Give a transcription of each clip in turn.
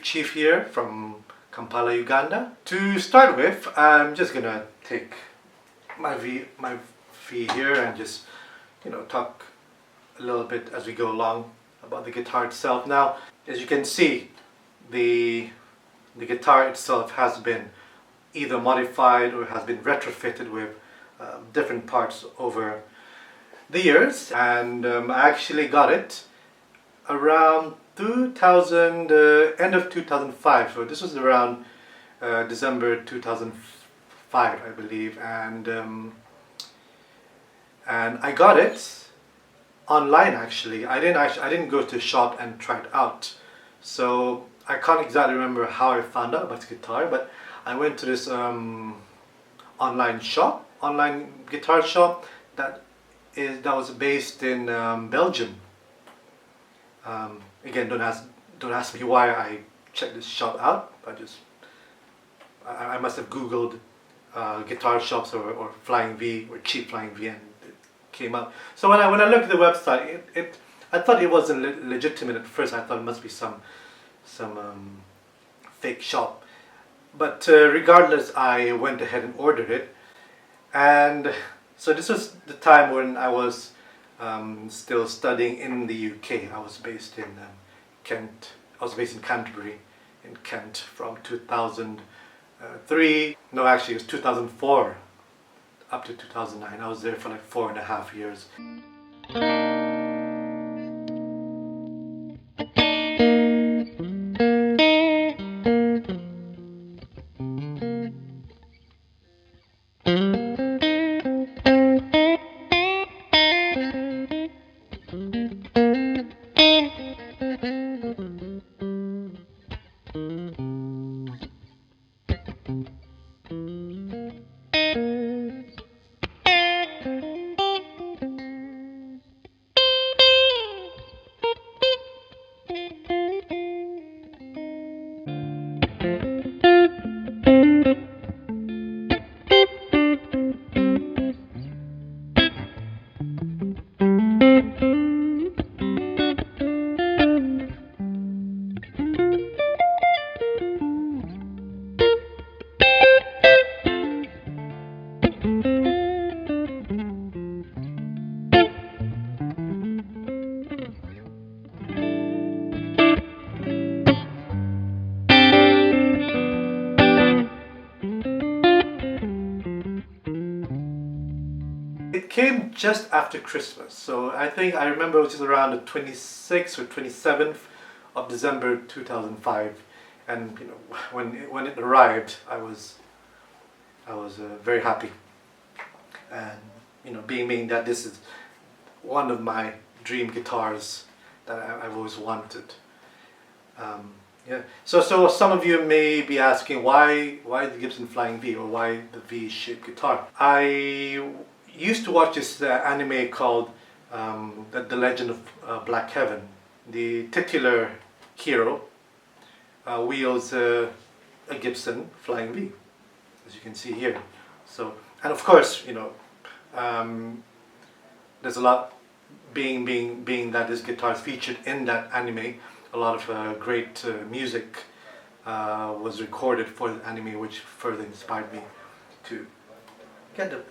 Alifchief here from Kampala, Uganda. To start with, I'm just gonna take my V here and just, talk a little bit as we go along about the guitar itself. Now, as you can see, the guitar itself has been either modified or has been retrofitted with different parts over the years, and I actually got it around 2000, end of 2005. So this was around December 2005, I believe, and I got it online. Actually, I didn't go to a shop and try it out, so I can't exactly remember how I found out about this guitar. But I went to this online guitar shop that was based in Belgium. Again, don't ask me why I checked this shop out. I must have googled guitar shops or Flying V or cheap Flying V, and it came up. So when I looked at the website, I thought it wasn't legitimate at first. I thought it must be some fake shop. But regardless, I went ahead and ordered it. And so this was the time when I was still studying in the UK. I was based in Kent. I was based in Canterbury, in Kent, from 2003. No, actually, it was 2004 up to 2009. I was there for like 4.5 years. It came just after Christmas, so I remember it was around the 26th or 27th of December 2005, and when it arrived, I was very happy, and being that this is one of my dream guitars that I've always wanted. Yeah. So some of you may be asking why the Gibson Flying V, or why the V-shaped guitar. I used to watch this anime called The Legend of Black Heaven. The titular hero wields a Gibson Flying V, as you can see here. So, and of course, there's a lot, being that this guitar is featured in that anime. A lot of great music was recorded for the anime, which further inspired me to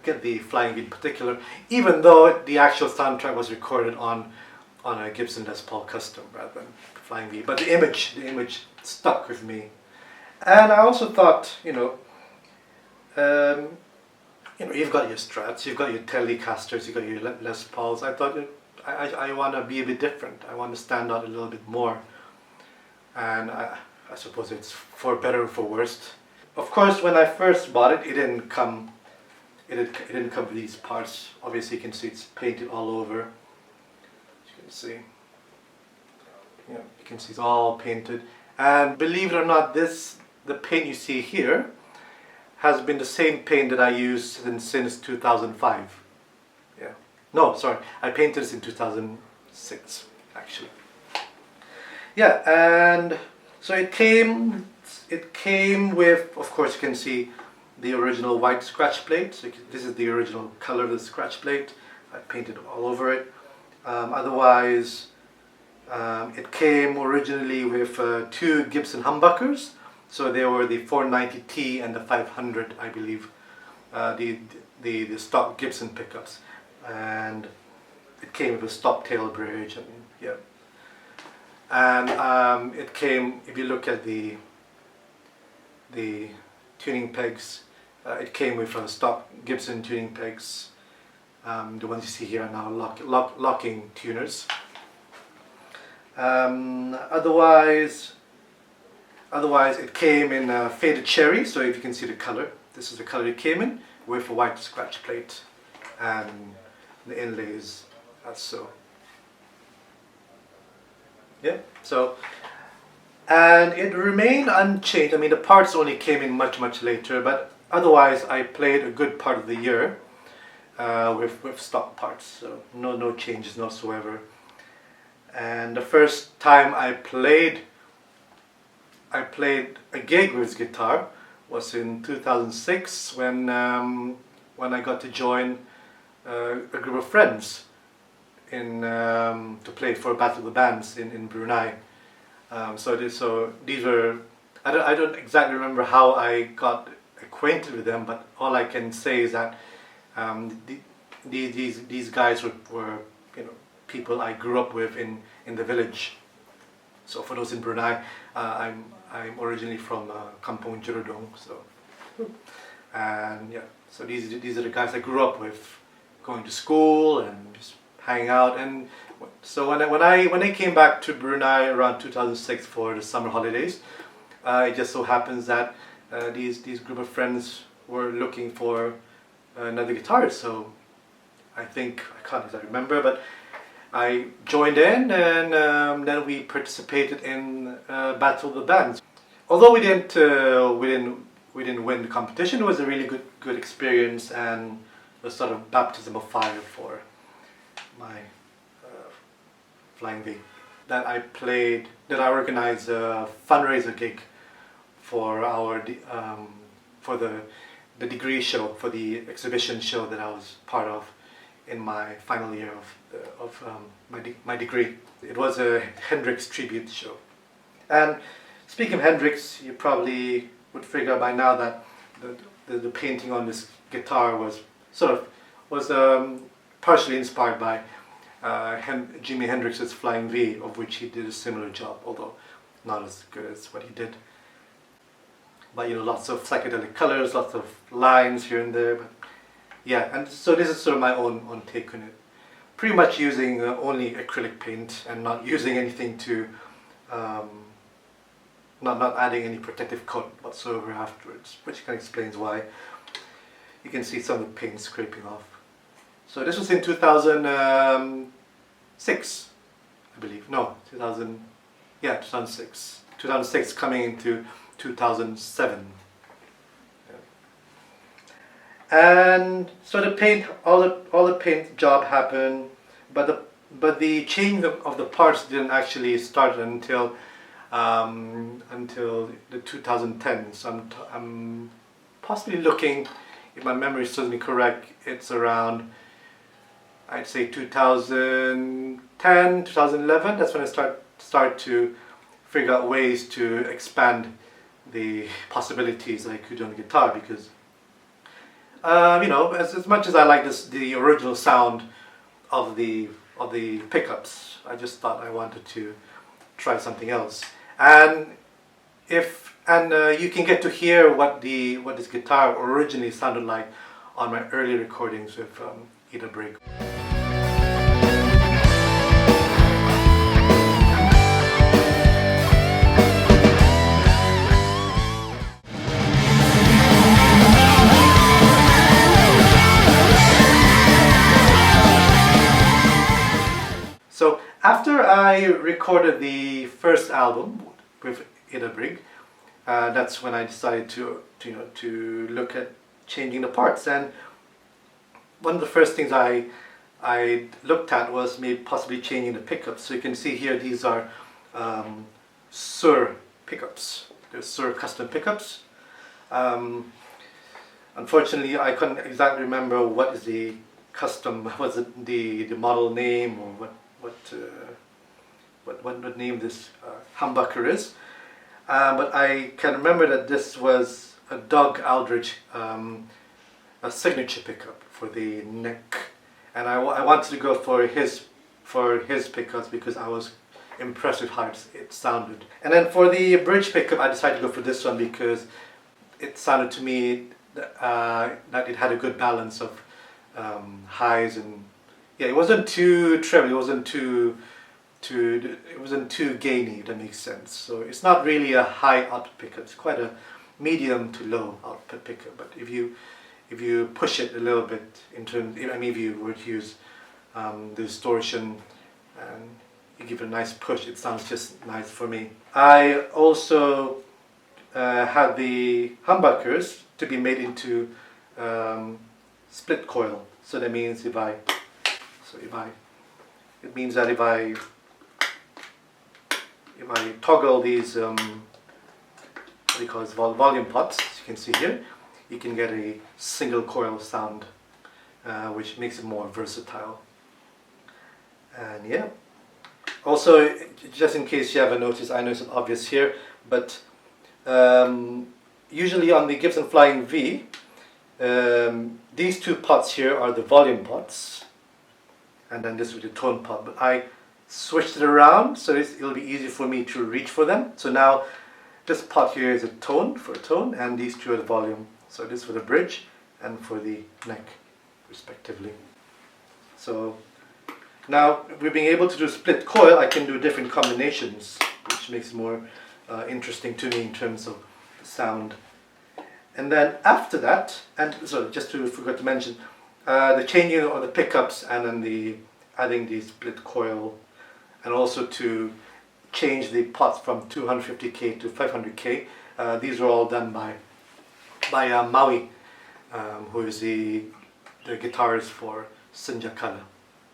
get the Flying V in particular, even though the actual soundtrack was recorded on a Gibson Les Paul Custom rather than the Flying V. But the image stuck with me, and I also thought, you've got your Strats, you've got your Telecasters, you've got your Les Pauls. I thought I want to be a bit different. I want to stand out a little bit more, and I suppose it's for better or for worse. Of course, when I first bought it, it didn't come. It didn't come with these parts. Obviously, you can see it's painted all over. As you can see, you can see it's all painted. And believe it or not, the paint you see here has been the same paint that I used since 2005. Yeah. No, sorry, I painted this in 2006, actually. Yeah, and so it came with, of course, you can see the original white scratch plate. So this is the original color of the scratch plate. I painted all over it. Otherwise, It came originally with two Gibson humbuckers, so they were the 490T and the 500, I believe, the stock Gibson pickups, and it came with a stop tail bridge, and yeah, and it came. If you look at the tuning pegs, it came with stock Gibson tuning pegs. The ones you see here are now locking tuners. Otherwise it came in faded cherry, so if you can see the color, this is the color it came in, with a white scratch plate and the inlays as so. Yeah, so, and it remained unchanged. I mean, the parts only came in much later, but otherwise I played a good part of the year with stock parts, so no changes whatsoever. And the first time I played a gig with guitar was in 2006 when I got to join a group of friends to play for Battle of the Bands in Brunei. So these were, I don't exactly remember how I got acquainted with them, but all I can say is that these guys were people I grew up with in the village. So for those in Brunei, I'm originally from Kampong Jerudong, so, and yeah, so these are the guys I grew up with, going to school and just hanging out. And so when I came back to Brunei around 2006 for the summer holidays, it just so happens that these group of friends were looking for another guitarist. So I can't exactly remember, but I joined in, and then we participated in Battle of the Bands. Although we didn't win the competition, it was a really good experience and a sort of baptism of fire for my Flying V. That I organized a fundraiser gig for our for the degree show, for the exhibition show that I was part of in my final year of my degree. It was a Hendrix tribute show. And speaking of Hendrix, you probably would figure by now that the painting on this guitar was partially inspired by Jimi Hendrix's Flying V, of which he did a similar job, although not as good as what he did. But lots of psychedelic colors, lots of lines here and there. But yeah, and so this is sort of my own take on it. Pretty much using only acrylic paint and not using anything to, not adding any protective coat whatsoever afterwards, which kind of explains why you can see some of the paint scraping off. So this was in 2006, I believe. No, 2006. 2006 coming into 2007. And so the paint, all the paint job happened, but the changing of the parts didn't actually start until the 2010s. So I'm possibly looking, if my memory serves me correct, it's around, I'd say 2010, 2011. That's when I start to figure out ways to expand the possibilities I could do on the guitar, because as much as I like the original sound of the pickups, I just thought I wanted to try something else. And you can get to hear what this guitar originally sounded like on my early recordings with Ida Brigg. So after I recorded the first album with Ida Brigg, that's when I decided to look at changing the parts. And one of the first things I looked at was maybe possibly changing the pickups. So you can see here, these are Sur pickups. They're Sur custom pickups. Unfortunately, I couldn't exactly remember what is the custom, was it the model name, or what what name this humbucker is. But I can remember that this was a Doug Aldrich a signature pickup for the neck, and I wanted to go for his pickups because I was impressed with how it sounded. And then for the bridge pickup, I decided to go for this one because it sounded to me that it had a good balance of highs and it wasn't too treble, it wasn't too gainy, if that makes sense. So it's not really a high output pickup, it's quite a medium to low output pickup. But if you push it a little bit in terms, I mean, if you were to use the distortion and you give it a nice push, it sounds just nice for me. I also had the humbuckers to be made into split coil. So that means it means that if I toggle these what do you call it, volume pots, as you can see here, you can get a single coil sound, which makes it more versatile. And yeah, also, just in case you haven't noticed, I know it's obvious here, but usually on the Gibson Flying V, these two pots here are the volume pots, and then this is the tone pot. But I switched it around so it'll be easy for me to reach for them. So now this pot here is a tone, and these two are the volume. So this for the bridge and for the neck, respectively. So now, with being able to do split coil, I can do different combinations, which makes it more interesting to me in terms of the sound. And then after that, and so just to forgot to mention, the changing of the pickups and then adding the split coil, and also to change the pots from 250K to 500K. These are all done by Maui, who is the guitarist for Sinjakala.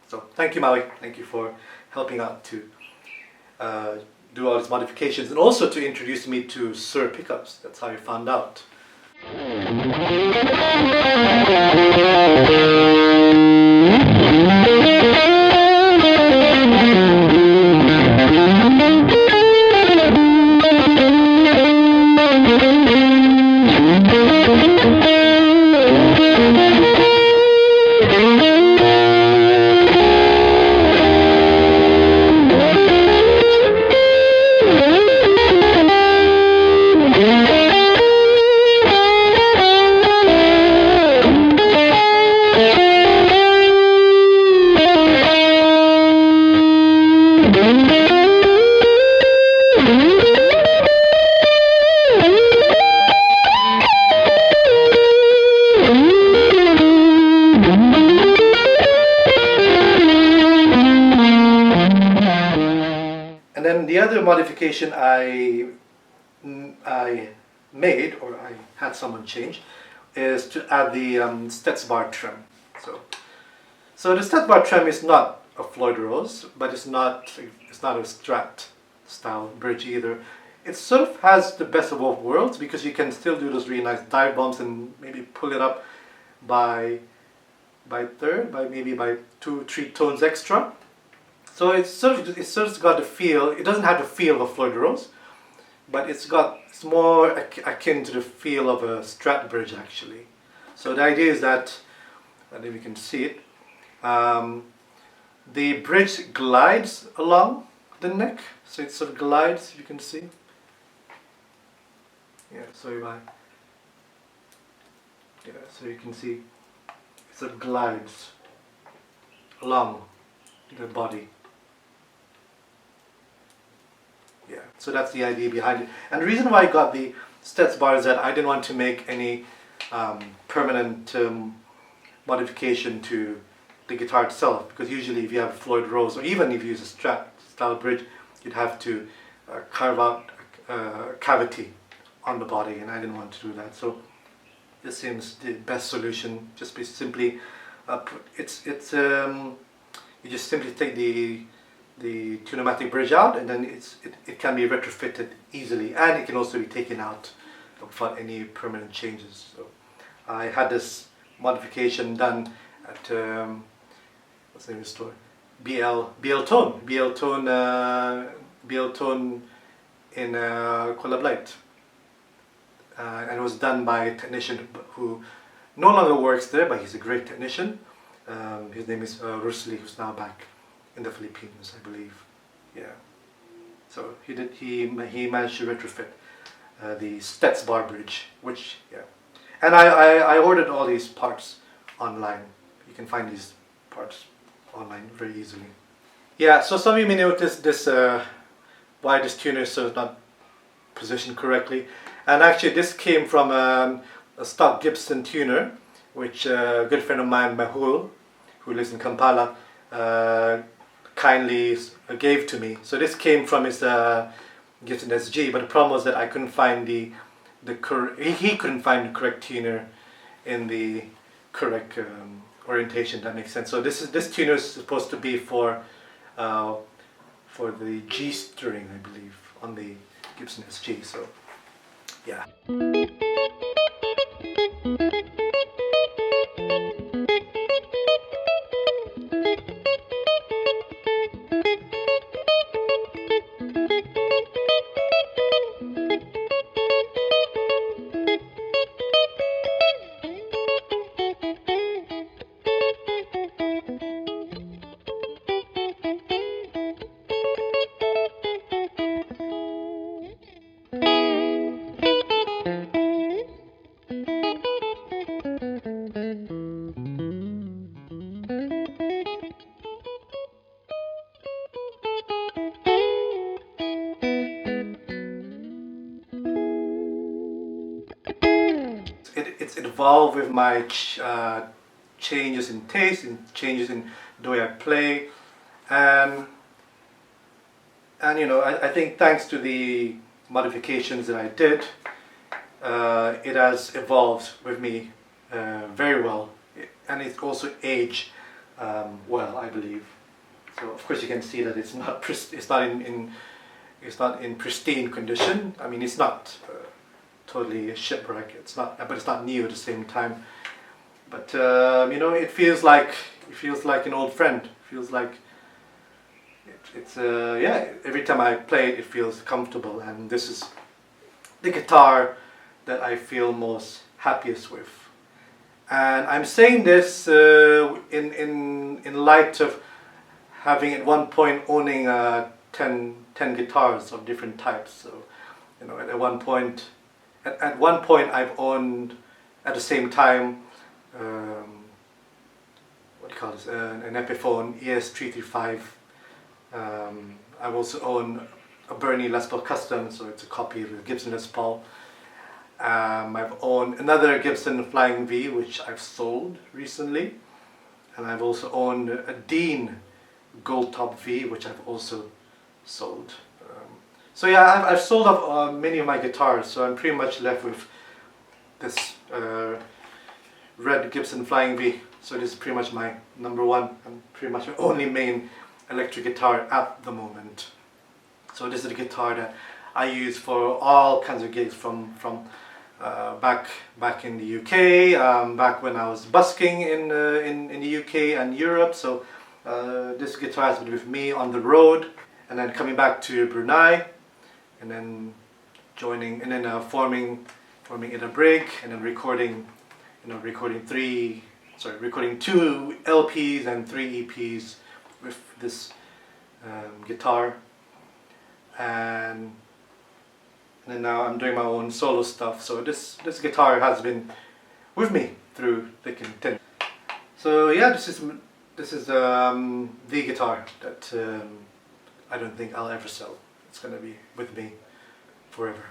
So thank you, Maui. Thank you for helping out to do all these modifications, and also to introduce me to Sir pickups. That's how I found out. And then the other modification I made, or I had someone change, is to add the Stetz bar trem. So the Stetz bar trem is not a Floyd Rose, but it's not a Strat style bridge either. It sort of has the best of both worlds, because you can still do those really nice dive bombs and maybe pull it up by maybe 2-3 tones extra. So it's sort of got the feel. It doesn't have the feel of a Floyd Rose, but it's more akin to the feel of a Strat bridge actually. So the idea is that, and if you can see it, the bridge glides along the neck. So it sort of glides, if you can see. So you can see it sort of glides along the body. Yeah, so that's the idea behind it. And the reason why I got the Stetz bar is that I didn't want to make any permanent modification to the guitar itself, because usually if you have a Floyd Rose, or even if you use a Strat style bridge, you'd have to carve out a cavity on the body, and I didn't want to do that. So this seems the best solution. Just be simply you just simply take the Tune-o-matic bridge out, and then it can be retrofitted easily, and it can also be taken out without any permanent changes. So I had this modification done at what's the name of the store? BL tone in Kuala Blight, and it was done by a technician who no longer works there, but he's a great technician. His name is Rusli, who's now back in the Philippines, I believe. Yeah. So he managed to retrofit the Stets bar bridge, which, yeah. And I ordered all these parts online. You can find these parts online very easily. Yeah, so some of you may notice this, why this tuner is sort of not positioned correctly. And actually this came from a stock Gibson tuner, which a good friend of mine, Mahul, who lives in Kampala, kindly gave to me. So this came from his Gibson SG, but the problem was that I couldn't find he couldn't find the correct tuner in the correct orientation. That makes sense. So this tuner is supposed to be for the G string, I believe, on the Gibson SG. So yeah. It's evolved with my changes in taste, and changes in the way I play, and you know, I think thanks to the modifications that I did, it has evolved with me very well, and it's also aged well, I believe. So of course you can see that it's not in pristine condition. I mean, it's not totally a shipwreck. It's not, but it's not new at the same time. But you know, it feels like an old friend. It feels like it's yeah. Every time I play it, it feels comfortable, and this is the guitar that I feel most happiest with. And I'm saying this in light of having at one point owning 10 guitars of different types. So you know, at one point I've owned at the same time what do you call this, an Epiphone ES335. I've also owned a Bernie Les Paul Custom, so it's a copy of the Gibson Les Paul. I've owned another Gibson Flying V, which I've sold recently, and I've also owned a Dean Gold Top V, which I've also sold. So yeah, I've sold off many of my guitars, so I'm pretty much left with this red Gibson Flying V. So this is pretty much my number one and pretty much my only main electric guitar at the moment. So this is the guitar that I use for all kinds of gigs, from back in the UK, back when I was busking in the UK and Europe. So this guitar has been with me on the road, and then coming back to Brunei, and then joining, and then forming in a brig, and then recording two LPs and 3 EPs with this guitar, and then now I'm doing my own solo stuff. So this guitar has been with me through thick and thin. So yeah, this is the guitar that I don't think I'll ever sell. It's gonna be with me forever.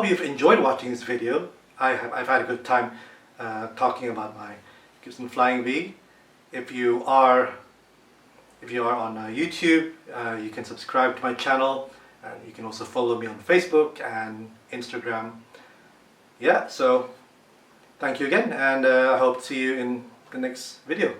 hope you've enjoyed watching this video. I've had a good time talking about my Gibson Flying V. If you are on YouTube, you can subscribe to my channel, and you can also follow me on Facebook and Instagram. Yeah, so thank you again, and I hope to see you in the next video.